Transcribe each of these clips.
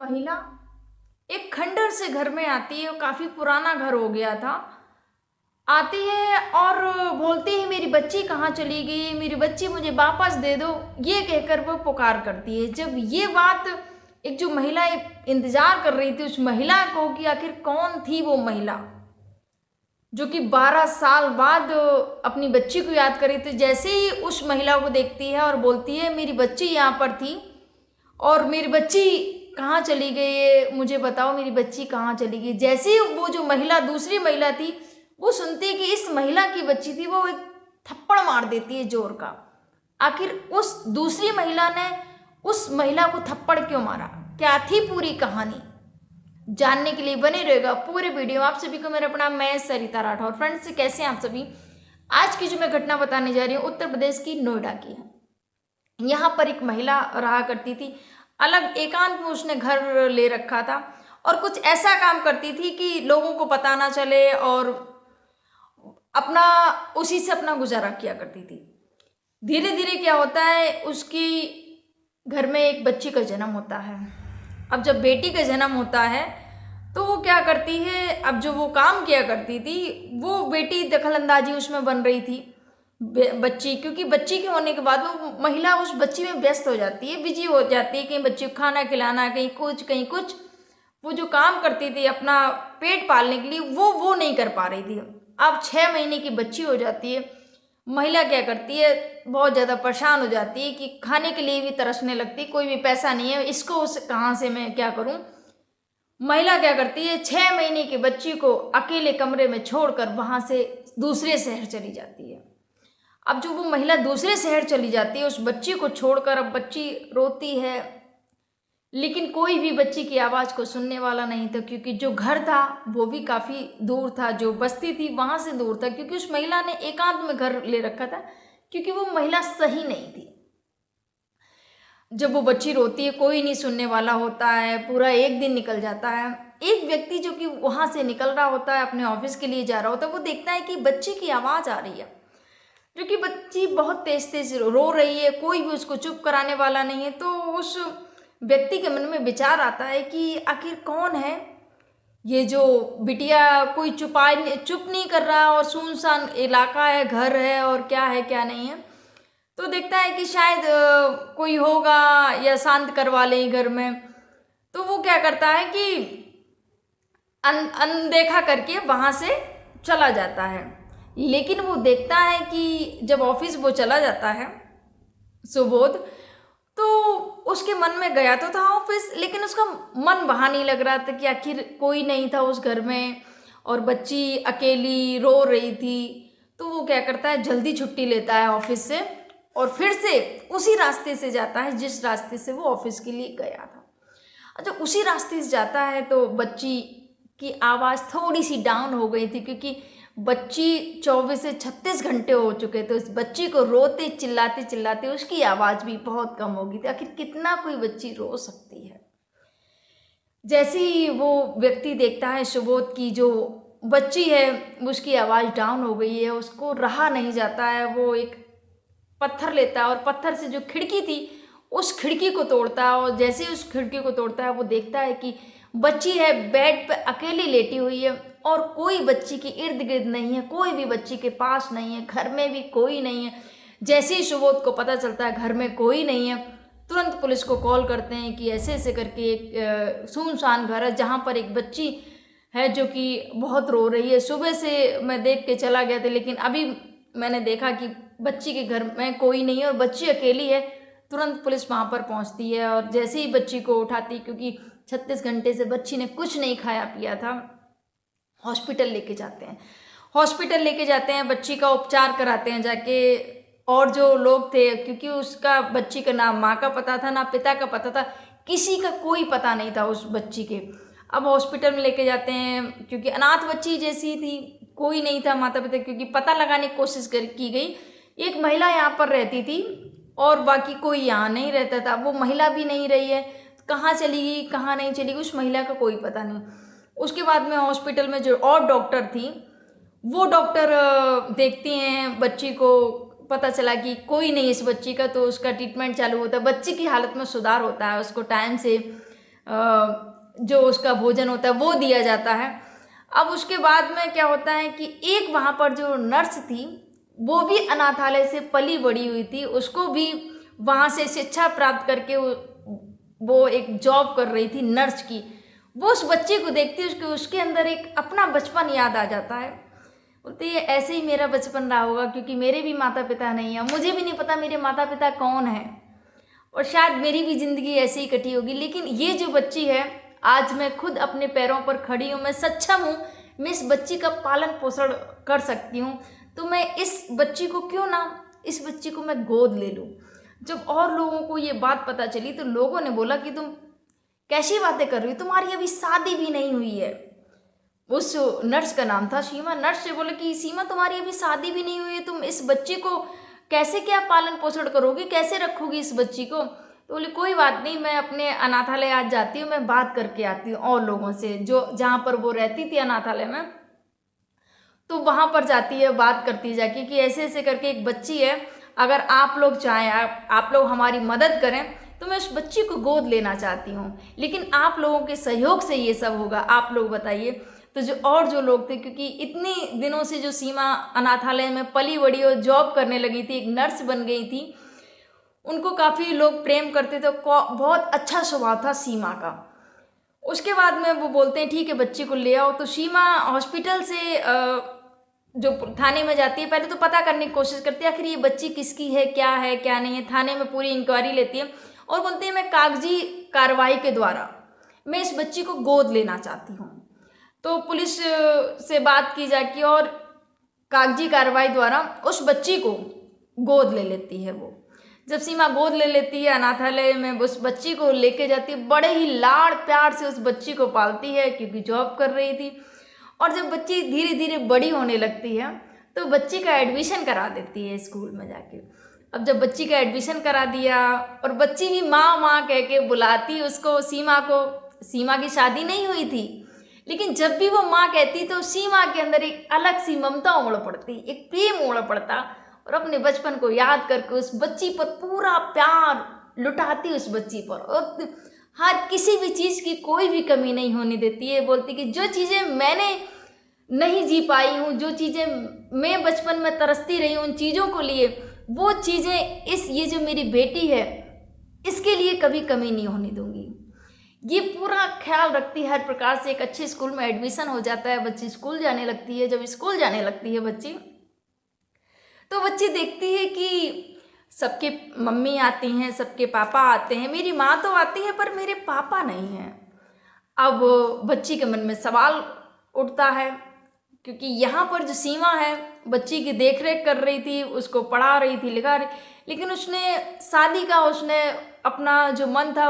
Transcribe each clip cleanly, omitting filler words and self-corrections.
महिला एक खंडहर से घर में आती है, काफ़ी पुराना घर हो गया था। आती है और बोलती है मेरी बच्ची कहाँ चली गई, मेरी बच्ची मुझे वापस दे दो, ये कहकर वो पुकार करती है। जब ये बात एक जो महिला इंतज़ार कर रही थी उस महिला को कि आखिर कौन थी वो महिला जो कि 12 साल बाद अपनी बच्ची को याद करी थी। जैसे ही उस महिला को देखती है और बोलती है मेरी बच्ची यहाँ पर थी और मेरी बच्ची कहाँ चली गई है, मुझे बताओ मेरी बच्ची कहाँ चली गई। जैसे ही वो जो महिला दूसरी महिला थी वो सुनती है कि इस महिला की बच्ची थी, वो एक थप्पड़ मार देती है जोर का। आखिर उस दूसरी महिला ने उस महिला को थप्पड़ क्यों मारा, क्या थी पूरी कहानी, जानने के लिए बने रहेगा पूरे वीडियो। आप सभी को मेरा प्रणाम, मैं सरिता राठौर। फ्रेंड्स, कैसे हैं आप सभी। आज की जो मैं घटना बताने जा रही हूँ उत्तर प्रदेश की नोएडा की है। यहाँ पर एक महिला रहा करती थी, अलग एकांत में उसने घर ले रखा था और कुछ ऐसा काम करती थी कि लोगों को पता ना चले और अपना उसी से अपना गुजारा किया करती थी। धीरे धीरे क्या होता है, उसकी घर में एक बच्ची का जन्म होता है। अब जब बेटी का जन्म होता है तो वो क्या करती है, अब जो वो काम किया करती थी वो बेटी दखलंदाजी उसमें बन रही थी बच्ची, क्योंकि बच्ची के होने के बाद वो महिला उस बच्ची में व्यस्त हो जाती है, बिजी हो जाती है, कहीं बच्ची को खाना खिलाना, कहीं कुछ। वो जो काम करती थी अपना पेट पालने के लिए वो नहीं कर पा रही थी। अब 6 महीने की बच्ची हो जाती है, महिला क्या करती है, बहुत ज़्यादा परेशान हो जाती है कि खाने के लिए भी तरसने लगती है, कोई भी पैसा नहीं है, इसको उस कहाँ से मैं क्या करूँ। महिला क्या करती है, 6 महीने की बच्ची को अकेले कमरे में छोड़कर वहाँ से दूसरे शहर चली जाती है। अब जो वो महिला दूसरे शहर चली जाती है उस बच्ची को छोड़कर, अब बच्ची रोती है लेकिन कोई भी बच्ची की आवाज़ को सुनने वाला नहीं था, क्योंकि जो घर था वो भी काफ़ी दूर था, जो बस्ती थी वहाँ से दूर था, क्योंकि उस महिला ने एकांत में घर ले रखा था, क्योंकि वो महिला सही नहीं थी। जब वो बच्ची रोती है कोई नहीं सुनने वाला होता है, पूरा एक दिन निकल जाता है। एक व्यक्ति जो कि वहाँ से निकल रहा होता है, अपने ऑफिस के लिए जा रहा होता है, वो देखता है कि बच्ची की आवाज़ आ रही है, जो कि बच्ची बहुत तेज तेज रो रही है, कोई भी उसको चुप कराने वाला नहीं है। तो उस व्यक्ति के मन में विचार आता है कि आखिर कौन है ये जो बिटिया, कोई चुप नहीं कर रहा और सुनसान इलाका है, घर है और क्या है क्या नहीं है। तो देखता है कि शायद कोई होगा या शांत करवा ले घर में। तो वो क्या करता है कि अनदेखा करके वहाँ से चला जाता है। लेकिन वो देखता है कि जब ऑफिस वो चला जाता है सुबोध, तो उसके मन में गया तो था ऑफिस, लेकिन उसका मन वहाँ नहीं लग रहा था कि आखिर कोई नहीं था उस घर में और बच्ची अकेली रो रही थी। तो वो क्या करता है, जल्दी छुट्टी लेता है ऑफिस से और फिर से उसी रास्ते से जाता है जिस रास्ते से वो ऑफिस के लिए गया था। अच्छा, उसी रास्ते से जाता है तो बच्ची की आवाज़ थोड़ी सी डाउन हो गई थी, क्योंकि बच्ची 24 से 36 घंटे हो चुके थे उस बच्ची को रोते चिल्लाते चिल्लाते, उसकी आवाज़ भी बहुत कम हो गई थी। आखिर कितना कोई बच्ची रो सकती है। जैसे ही वो व्यक्ति देखता है सुबोध की जो बच्ची है उसकी आवाज़ डाउन हो गई है, उसको रहा नहीं जाता है। वो एक पत्थर लेता है और पत्थर से जो खिड़की थी उस खिड़की को तोड़ता है, और जैसे ही उस खिड़की को तोड़ता है वो देखता है कि बच्ची है बेड पे अकेली लेटी हुई है और कोई बच्ची के इर्द गिर्द नहीं है, कोई भी बच्ची के पास नहीं है, घर में भी कोई नहीं है। जैसे ही सुबोध को पता चलता है घर में कोई नहीं है, तुरंत पुलिस को कॉल करते हैं कि ऐसे ऐसे करके एक सुनसान घर है जहाँ पर एक बच्ची है जो कि बहुत रो रही है। सुबह से मैं देख के चला गया था लेकिन अभी मैंने देखा कि बच्ची के घर में कोई नहीं है और बच्ची अकेली है। तुरंत पुलिस वहाँ पर पहुँचती है और जैसे ही बच्ची को उठाती, क्योंकि 36 घंटे से बच्ची ने कुछ नहीं खाया पिया था, हॉस्पिटल लेके जाते हैं। हॉस्पिटल लेके जाते हैं, बच्ची का उपचार कराते हैं जाके। और जो लोग थे, क्योंकि उसका बच्ची का ना माँ का पता था ना पिता का पता था, किसी का कोई पता नहीं था उस बच्ची के। अब हॉस्पिटल में लेके जाते हैं, क्योंकि अनाथ बच्ची जैसी थी, कोई नहीं था माता पिता, क्योंकि पता लगाने की कोशिश की गई। एक महिला यहाँ पर रहती थी और बाकी कोई यहाँ नहीं रहता था। वो महिला भी नहीं रही है, कहाँ चली गई कहाँ नहीं चली गई उस महिला का कोई पता नहीं। उसके बाद में हॉस्पिटल में जो और डॉक्टर थी वो डॉक्टर देखती हैं बच्ची को, पता चला कि कोई नहीं इस बच्ची का, तो उसका ट्रीटमेंट चालू होता है। बच्ची की हालत में सुधार होता है, उसको टाइम से जो उसका भोजन होता है वो दिया जाता है। अब उसके बाद में क्या होता है कि एक वहाँ पर जो नर्स थी वो भी अनाथालय से पली बड़ी हुई थी, उसको भी वहाँ से शिक्षा प्राप्त करके वो एक जॉब कर रही थी नर्स की। वो उस बच्चे को देखती है, उसके अंदर एक अपना बचपन याद आ जाता है। बोलती है ऐसे ही मेरा बचपन रहा होगा, क्योंकि मेरे भी माता पिता नहीं है, मुझे भी नहीं पता मेरे माता पिता कौन है, और शायद मेरी भी ज़िंदगी ऐसे ही कटी होगी। लेकिन ये जो बच्ची है, आज मैं खुद अपने पैरों पर खड़ी हूँ, मैं सक्षम हूँ, मैं इस बच्ची का पालन पोषण कर सकती हूँ, तो मैं इस बच्ची को क्यों ना, इस बच्ची को मैं गोद ले लूँ। जब और लोगों को ये बात पता चली तो लोगों ने बोला कि तुम कैसी बातें कर रही हो, तुम्हारी अभी शादी भी नहीं हुई है। उस नर्स का नाम था सीमा। नर्स से बोले कि सीमा तुम्हारी अभी शादी भी नहीं हुई है, तुम इस बच्ची को कैसे क्या पालन पोषण करोगी, कैसे रखोगी इस बच्ची को। तो बोले कोई बात नहीं, मैं अपने अनाथालय आज जाती हूँ, मैं बात करके आती हूँ और लोगों से, जो जहाँ पर वो रहती थी अनाथालय में, तो वहाँ पर जाती है, बात करती है जाके कि ऐसे ऐसे करके एक बच्ची है, अगर आप लोग चाहें, आप लोग हमारी मदद करें तो मैं उस बच्ची को गोद लेना चाहती हूँ, लेकिन आप लोगों के सहयोग से ये सब होगा, आप लोग बताइए। तो जो लोग थे, क्योंकि इतनी दिनों से जो सीमा अनाथालय में पली बड़ी और जॉब करने लगी थी, एक नर्स बन गई थी, उनको काफ़ी लोग प्रेम करते थे, बहुत अच्छा स्वभाव था सीमा का। उसके बाद में वो बोलते हैं ठीक है बच्ची को ले आओ। तो सीमा हॉस्पिटल से जो थाने में जाती है, पहले तो पता करने की कोशिश करती है आखिर ये बच्ची किसकी है क्या नहीं है। थाने में पूरी इंक्वायरी लेती है और बोलती है मैं कागजी कार्रवाई के द्वारा मैं इस बच्ची को गोद लेना चाहती हूँ। तो पुलिस से बात की जाती है और कागजी कार्रवाई द्वारा उस बच्ची को गोद ले लेती है। वो जब सीमा गोद ले लेती है, अनाथालय में उस बच्ची को लेके जाती है, बड़े ही लाड़ प्यार से उस बच्ची को पालती है, क्योंकि जॉब कर रही थी। और जब बच्ची धीरे धीरे बड़ी होने लगती है तो बच्ची का एडमिशन करा देती है स्कूल में जाके। अब जब बच्ची का एडमिशन करा दिया और बच्ची भी माँ माँ कह के बुलाती उसको, सीमा को। सीमा की शादी नहीं हुई थी, लेकिन जब भी वो माँ कहती तो सीमा के अंदर एक अलग सी ममता उमड़ पड़ती, एक प्रेम उमड़ पड़ता, और अपने बचपन को याद करके उस बच्ची पर पूरा प्यार लुटाती उस बच्ची पर, और हर किसी भी चीज़ की कोई भी कमी नहीं होने देती है। बोलती कि जो चीज़ें मैंने नहीं जी पाई हूँ, जो चीज़ें मैं बचपन में तरसती रही हूँ उन चीज़ों को लिए, वो चीज़ें ये जो मेरी बेटी है इसके लिए कभी कमी नहीं होने दूंगी। ये पूरा ख्याल रखती है हर प्रकार से। एक अच्छे स्कूल में एडमिशन हो जाता है, बच्ची स्कूल जाने लगती है। जब स्कूल जाने लगती है बच्ची, तो बच्ची देखती है कि सबके मम्मी आती हैं, सबके पापा आते हैं, मेरी माँ तो आती है पर मेरे पापा नहीं हैं। अब बच्ची के मन में सवाल उठता है, क्योंकि यहाँ पर जो सीमा है बच्ची की देखरेख कर रही थी, उसको पढ़ा रही थी, लिखा रही, लेकिन उसने शादी का उसने अपना जो मन था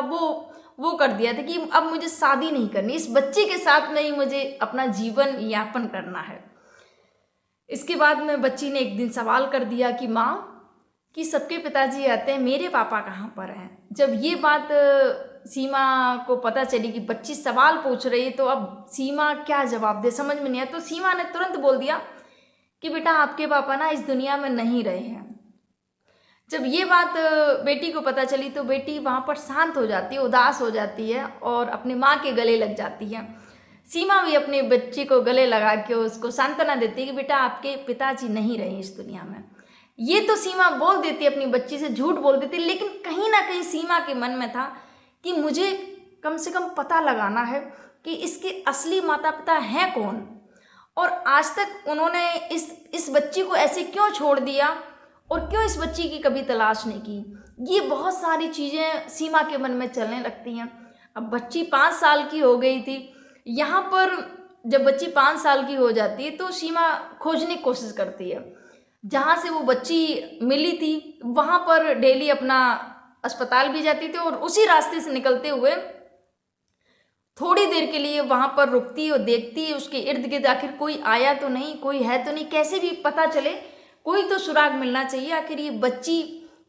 वो कर दिया था कि अब मुझे शादी नहीं करनी, इस बच्ची के साथ में ही मुझे अपना जीवन यापन करना है। इसके बाद में बच्ची ने एक दिन सवाल कर दिया कि माँ, कि सबके पिताजी आते हैं, मेरे पापा कहाँ पर हैं। जब ये बात सीमा को पता चली कि बच्ची सवाल पूछ रही है, तो अब सीमा क्या जवाब दे समझ में नहीं आया। तो सीमा ने तुरंत बोल दिया कि बेटा आपके पापा ना इस दुनिया में नहीं रहे हैं। जब ये बात बेटी को पता चली तो बेटी वहाँ पर शांत हो जाती है, उदास हो जाती है और अपनी माँ के गले लग जाती है। सीमा भी अपने बच्ची को गले लगा के उसको सांत्वना देती है कि बेटा आपके पिताजी नहीं रहे इस दुनिया में। ये तो सीमा बोल देती अपनी बच्ची से, झूठ बोल देती, लेकिन कहीं ना कहीं सीमा के मन में था कि मुझे कम से कम पता लगाना है कि इसके असली माता पिता हैं कौन, और आज तक उन्होंने इस बच्ची को ऐसे क्यों छोड़ दिया और क्यों इस बच्ची की कभी तलाश नहीं की। ये बहुत सारी चीज़ें सीमा के मन में चलने लगती हैं। अब बच्ची 5 साल की हो गई थी। यहाँ पर जब बच्ची 5 साल की हो जाती है तो सीमा खोजने की कोशिश करती है। जहाँ से वो बच्ची मिली थी वहाँ पर डेली अपना अस्पताल भी जाती थी, और उसी रास्ते से निकलते हुए थोड़ी देर के लिए वहाँ पर रुकती और देखती है उसके इर्द गिर्द आखिर कोई आया तो नहीं, कोई है तो नहीं, कैसे भी पता चले, कोई तो सुराग मिलना चाहिए, आखिर ये बच्ची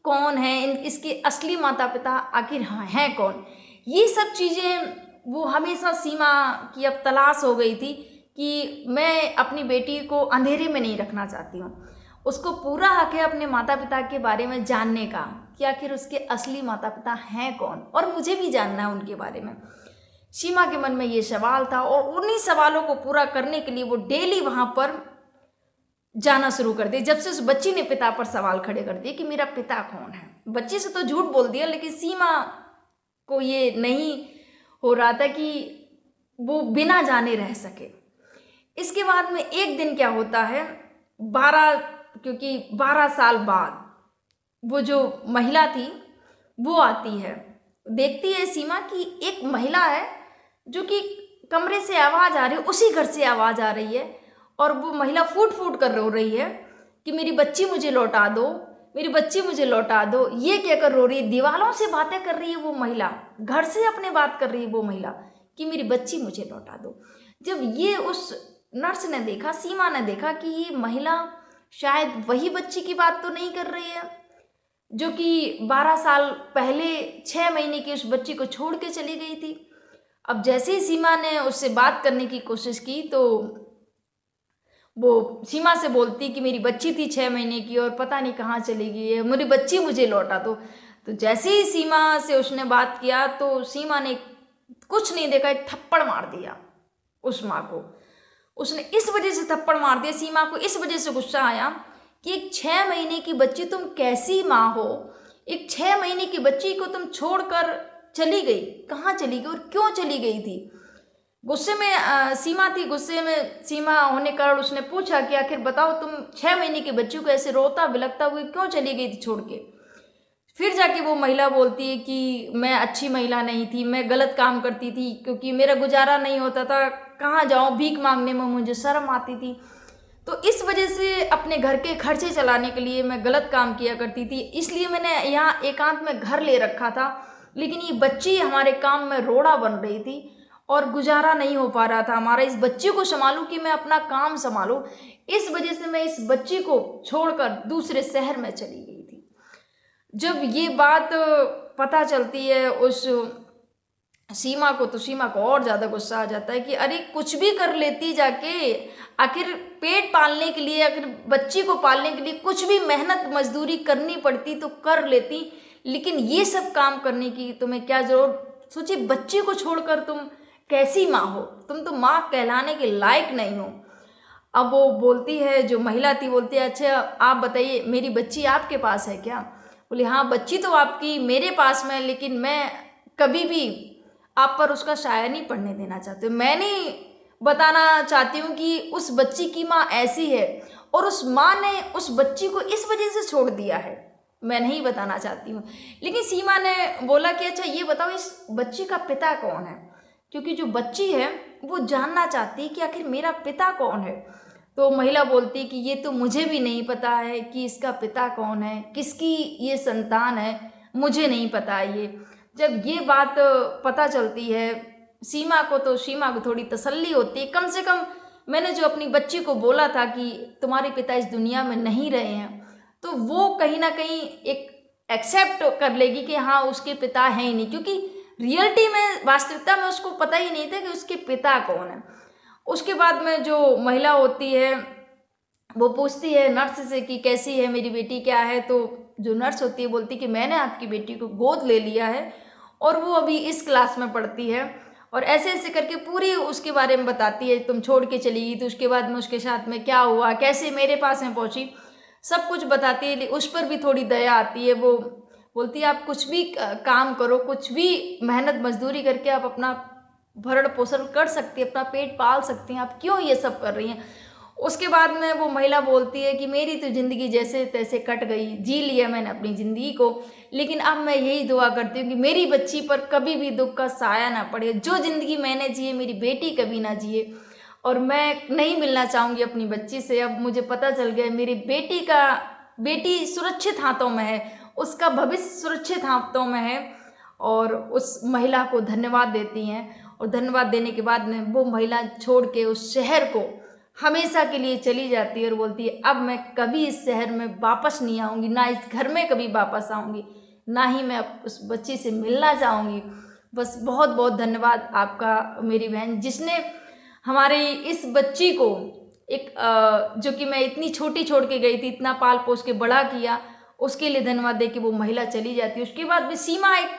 कौन है, इसके असली माता पिता आखिर हैं कौन। ये सब चीज़ें वो हमेशा सीमा की अब तलाश हो गई थी कि मैं अपनी बेटी को अंधेरे में नहीं रखना चाहती हूँ। उसको पूरा हक है अपने माता पिता के बारे में जानने का कि आखिर उसके असली माता पिता हैं कौन, और मुझे भी जानना है उनके बारे में। सीमा के मन में ये सवाल था और उन्हीं सवालों को पूरा करने के लिए वो डेली वहाँ पर जाना शुरू कर दिया। जब से उस बच्ची ने पिता पर सवाल खड़े कर दिए कि मेरा पिता कौन है। बच्ची से तो झूठ बोल दिया, लेकिन सीमा को ये नहीं हो रहा था कि वो बिना जाने रह सके। इसके बाद में एक दिन क्या होता है, 12 साल बाद वो जो महिला थी वो आती है, देखती है सीमा कि एक महिला है जो कि कमरे से आवाज़ आ रही है, उसी घर से आवाज़ आ रही है और वो महिला फूट फूट कर रो रही है कि मेरी बच्ची मुझे लौटा दो, मेरी बच्ची मुझे लौटा दो। ये कहकर रो रही है, दीवारों से बातें कर रही है वो महिला, घर से अपने बात कर रही है वो महिला कि मेरी बच्ची मुझे लौटा दो। जब ये उस नर्स ने देखा, सीमा ने देखा कि ये महिला शायद वही बच्ची की बात तो नहीं कर रही है जो कि 12 साल पहले 6 महीने की उस बच्ची को छोड़ के चली गई थी। अब जैसे ही सीमा ने उससे बात करने की कोशिश की तो वो सीमा से बोलती कि मेरी बच्ची थी 6 महीने की और पता नहीं कहाँ चली गई है, मेरी बच्ची मुझे लौटा दो। तो जैसे ही सीमा से उसने बात किया तो सीमा ने कुछ नहीं देखा, एक थप्पड़ मार दिया उस माँ को। उसने इस वजह से थप्पड़ मार दिया, सीमा को इस वजह से गुस्सा आया कि एक 6 महीने की बच्ची, तुम कैसी माँ हो, एक 6 महीने की बच्ची को तुम छोड़कर चली गई, कहाँ चली गई और क्यों चली गई थी। गुस्से में सीमा थी, गुस्से में सीमा होने के कारण उसने पूछा कि आखिर बताओ तुम 6 महीने की बच्ची को ऐसे रोता बिलखता हुए क्यों चली गई थी छोड़ के। फिर जाके वो महिला बोलती है कि मैं अच्छी महिला नहीं थी, मैं गलत काम करती थी क्योंकि मेरा गुजारा नहीं होता था, कहाँ जाऊँ, भीख मांगने में मुझे शर्म आती थी, तो इस वजह से अपने घर के खर्चे चलाने के लिए मैं गलत काम किया करती थी, इसलिए मैंने यहाँ एकांत में घर ले रखा था। लेकिन ये बच्ची हमारे काम में रोड़ा बन रही थी और गुजारा नहीं हो पा रहा था हमारा, इस बच्ची को संभालूं कि मैं अपना काम संभालूं, इस वजह से मैं इस बच्ची को छोड़कर दूसरे शहर में चली गई थी। जब ये बात पता चलती है उस सीमा को तो सीमा को और ज़्यादा गुस्सा आ जाता है कि अरे कुछ भी कर लेती जाके, आखिर पेट पालने के लिए, आखिर बच्ची को पालने के लिए कुछ भी मेहनत मजदूरी करनी पड़ती तो कर लेती, लेकिन ये सब काम करने की तुम्हें क्या जरूरत। सोचिए बच्ची को छोड़कर तुम कैसी माँ हो, तुम तो माँ कहलाने के लायक नहीं हो। अब वो बोलती है, जो महिला थी बोलती है अच्छा आप बताइए मेरी बच्ची आपके पास है क्या। बोली हाँ बच्ची तो आपकी मेरे पास में, लेकिन मैं कभी भी आप पर उसका साया नहीं पड़ने देना चाहती हूँ। मैं नहीं बताना चाहती हूँ कि उस बच्ची की माँ ऐसी है और उस माँ ने उस बच्ची को इस वजह से छोड़ दिया है, मैं नहीं बताना चाहती हूँ। लेकिन सीमा ने बोला कि अच्छा ये बताओ इस बच्ची का पिता कौन है, क्योंकि जो बच्ची है वो जानना चाहती है कि आखिर मेरा पिता कौन है। तो महिला बोलती कि ये तो मुझे भी नहीं पता है कि इसका पिता कौन है, किसकी ये संतान है, मुझे नहीं पता ये। जब ये बात पता चलती है सीमा को तो सीमा को थोड़ी तसल्ली होती है, कम से कम मैंने जो अपनी बच्ची को बोला था कि तुम्हारे पिता इस दुनिया में नहीं रहे हैं, तो वो कहीं ना कहीं एक एक्सेप्ट कर लेगी कि हाँ उसके पिता हैं ही नहीं, क्योंकि रियलिटी में वास्तविकता में उसको पता ही नहीं था कि उसके पिता कौन है। उसके बाद में जो महिला होती है वो पूछती है नर्स से कि कैसी है मेरी बेटी, क्या है। तो जो नर्स होती है बोलती कि मैंने आपकी बेटी को गोद ले लिया है और वो अभी इस क्लास में पढ़ती है, और ऐसे ऐसे करके पूरी उसके बारे में बताती है, तुम छोड़ के चली गई तो उसके बाद में उसके साथ में क्या हुआ, कैसे मेरे पास में पहुंची, सब कुछ बताती है। उस पर भी थोड़ी दया आती है, वो बोलती है आप कुछ भी काम करो, कुछ भी मेहनत मजदूरी करके आप अपना भरण पोषण कर सकती है, अपना पेट पाल सकती हैं, आप क्यों ये सब कर रही हैं। उसके बाद में वो महिला बोलती है कि मेरी तो ज़िंदगी जैसे तैसे कट गई, जी लिया मैंने अपनी ज़िंदगी को, लेकिन अब मैं यही दुआ करती हूँ कि मेरी बच्ची पर कभी भी दुख का साया ना पड़े। जो ज़िंदगी मैंने जिए मेरी बेटी कभी ना जिए, और मैं नहीं मिलना चाहूँगी अपनी बच्ची से। अब मुझे पता चल गया मेरी बेटी सुरक्षित हाथों में है, उसका भविष्य सुरक्षित हाथों में है। और उस महिला को धन्यवाद देती हैं, और धन्यवाद देने के बाद में वो महिला छोड़ के उस शहर को हमेशा के लिए चली जाती है और बोलती है अब मैं कभी इस शहर में वापस नहीं आऊँगी, ना इस घर में कभी वापस आऊँगी, ना ही मैं उस बच्ची से मिलना चाहूँगी। बस बहुत बहुत धन्यवाद आपका मेरी बहन, जिसने हमारी इस बच्ची को एक जो कि मैं इतनी छोटी छोड़ के गई थी, इतना पाल पोस के बड़ा किया, उसके लिए धन्यवाद दे के वो महिला चली जाती है। उसके बाद भी सीमा एक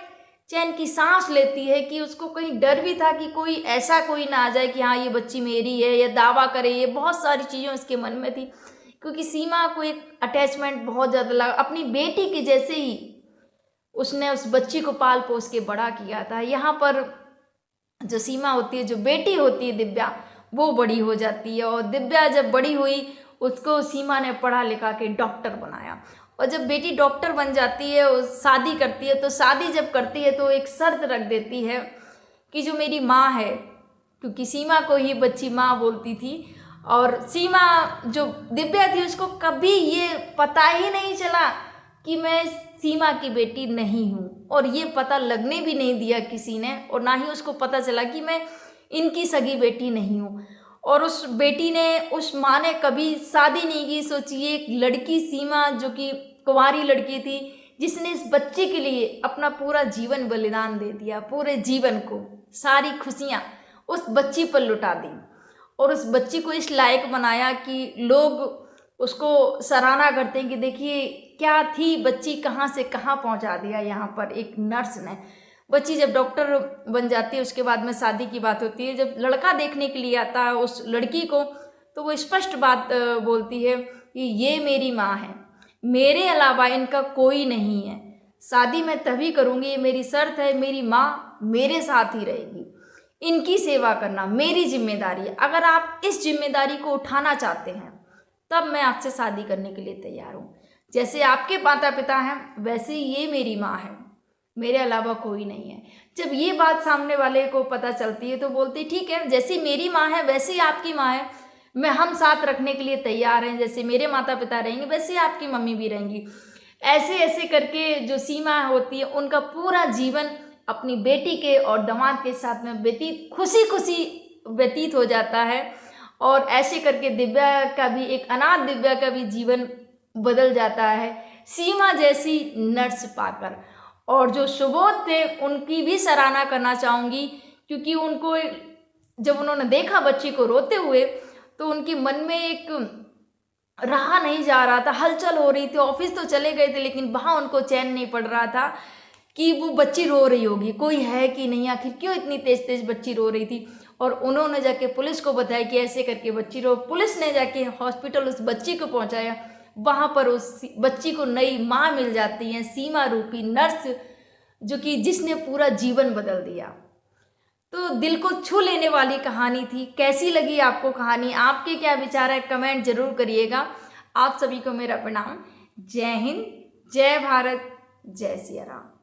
चैन की सांस लेती है कि उसको कहीं डर भी था कि कोई ऐसा कोई ना आ जाए कि हाँ ये बच्ची मेरी है, या दावा करे। ये बहुत सारी चीज़ें उसके मन में थी, क्योंकि सीमा को एक अटैचमेंट बहुत ज़्यादा लगा, अपनी बेटी के जैसे ही उसने उस बच्ची को पाल पोस के बड़ा किया था। यहाँ पर जो सीमा होती है, जो बेटी होती है दिव्या, वो बड़ी हो जाती है, और दिव्या जब बड़ी हुई उसको सीमा ने पढ़ा लिखा के डॉक्टर बनाया। और जब बेटी डॉक्टर बन जाती है, वो शादी करती है, तो शादी जब करती है तो एक शर्त रख देती है कि जो मेरी माँ है, क्योंकि सीमा को ही बच्ची माँ बोलती थी, और सीमा जो दिव्या थी उसको कभी ये पता ही नहीं चला कि मैं सीमा की बेटी नहीं हूँ, और ये पता लगने भी नहीं दिया किसी ने, और ना ही उसको पता चला कि मैं इनकी सगी बेटी नहीं हूँ। और उस बेटी ने, उस माँ ने कभी शादी नहीं की। सोचिए, एक लड़की सीमा जो कि कुंवारी लड़की थी, जिसने इस बच्चे के लिए अपना पूरा जीवन बलिदान दे दिया, पूरे जीवन को, सारी खुशियाँ उस बच्ची पर लुटा दी, और उस बच्ची को इस लायक बनाया कि लोग उसको सराहना करते हैं कि देखिए क्या थी बच्ची, कहाँ से कहाँ पहुँचा दिया यहाँ पर एक नर्स ने। बच्ची जब डॉक्टर बन जाती है, उसके बाद में शादी की बात होती है। जब लड़का देखने के लिए आता है उस लड़की को, तो वो स्पष्ट बात बोलती है कि ये मेरी माँ है, मेरे अलावा इनका कोई नहीं है, शादी मैं तभी करूँगी, ये मेरी शर्त है, मेरी माँ मेरे साथ ही रहेगी, इनकी सेवा करना मेरी जिम्मेदारी है। अगर आप इस जिम्मेदारी को उठाना चाहते हैं तब मैं आपसे शादी करने के लिए तैयार हूँ। जैसे आपके माता पिता हैं वैसे ही ये मेरी माँ है, मेरे अलावा कोई नहीं है। जब ये बात सामने वाले को पता चलती है तो बोलती ठीक है, जैसी मेरी माँ है वैसे ही आपकी माँ है, हम साथ रखने के लिए तैयार हैं, जैसे मेरे माता पिता रहेंगे वैसे ही आपकी मम्मी भी रहेंगी। ऐसे ऐसे करके जो सीमा होती है उनका पूरा जीवन अपनी बेटी के और दामाद के साथ में व्यतीत, खुशी खुशी व्यतीत हो जाता है। और ऐसे करके दिव्या का भी, एक अनाथ दिव्या का भी जीवन बदल जाता है सीमा जैसी नर्स पाकर। और जो सुबोध थे उनकी भी सराहना करना चाहूँगी, क्योंकि उनको जब उन्होंने देखा बच्ची को रोते हुए तो उनके मन में एक रहा नहीं जा रहा था, हलचल हो रही थी। ऑफिस तो चले गए थे लेकिन वहाँ उनको चैन नहीं पड़ रहा था कि वो बच्ची रो रही होगी, कोई है कि नहीं, आखिर क्यों इतनी तेज तेज बच्ची रो रही थी। और उन्होंने जाके पुलिस को बताया कि ऐसे करके बच्ची रो। पुलिस ने जाके हॉस्पिटल उस बच्ची को पहुंचाया, वहाँ पर उस बच्ची को नई माँ मिल जाती है, सीमा रूपी नर्स, जो कि जिसने पूरा जीवन बदल दिया। तो दिल को छू लेने वाली कहानी थी। कैसी लगी आपको कहानी, आपके क्या विचार है, कमेंट जरूर करिएगा। आप सभी को मेरा प्रणाम। जय हिंद, जय भारत, जय सिया राम।